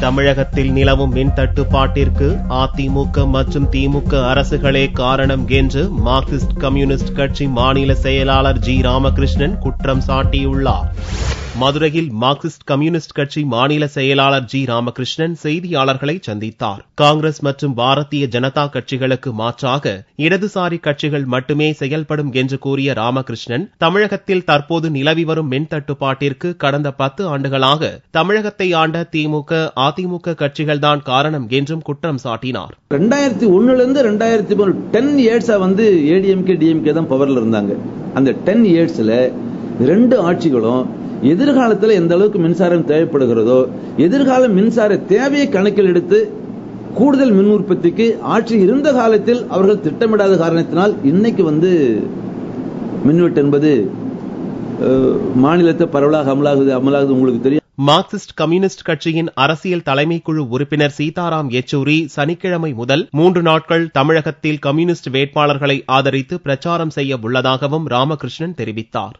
தமிழகத்தில் நிலவும் மின் தட்டுப்பாட்டிற்கு அதிமுக மற்றும் திமுக அரசுகளே காரணம் என்று மார்க்சிஸ்ட் கம்யூனிஸ்ட் கட்சி மாநில செயலாளர் ஜி ராமகிருஷ்ணன் குற்றம் சாட்டியுள்ளார். மதுரையில் மார்க்சிஸ்ட் கம்யூனிஸ்ட் கட்சி மாநில செயலாளர் ஜி ராமகிருஷ்ணன் செய்தியாளர்களை சந்தித்தார். காங்கிரஸ் மற்றும் பாரதிய ஜனதா கட்சிகளுக்கு மாற்றாக இடதுசாரி கட்சிகள் மட்டுமே செயல்படும் என்று கூறிய ராமகிருஷ்ணன், தமிழகத்தில் தற்போது நிலவி வரும் மின் தட்டுப்பாட்டிற்கு கடந்த 10 ஆண்டுகளாக தமிழகத்தை ஆண்ட திமுக அதிமுக கட்சிகள்தான் காரணம் என்றும் குற்றம் சாட்டினார். 2001 2003 10 இயர்ஸா ஏடிஎம்கே டிஎம்கே தான் பவர்ல இருந்தாங்க. அந்த 10 இயர்ஸ்ல 2 ஆட்சிகளும் எதிர்காலத்தில் எந்த அளவுக்கு மின்சாரம் தேவைப்படுகிறதோ எதிர்கால மின்சார தேவையை கணக்கில் எடுத்து கூடுதல் மின் உற்பத்திக்கு ஆட்சி இருந்த காலத்தில் அவர்கள் திட்டமிடாத காரணத்தினால் இன்னைக்கு மின்வெட்டு என்பது மாநிலத்தை பரவலாக அமலாகுது உங்களுக்கு தெரியும். மார்க்சிஸ்ட் கம்யூனிஸ்ட் கட்சியின் அரசியல் தலைமைக்குழு உறுப்பினர் சீதாராம் யெச்சூரி சனிக்கிழமை முதல் 3 நாட்கள் தமிழகத்தில் கம்யூனிஸ்ட் வேட்பாளர்களை ஆதரித்து பிரச்சாரம் செய்ய உள்ளதாகவும் ராமகிருஷ்ணன் தெரிவித்தார்.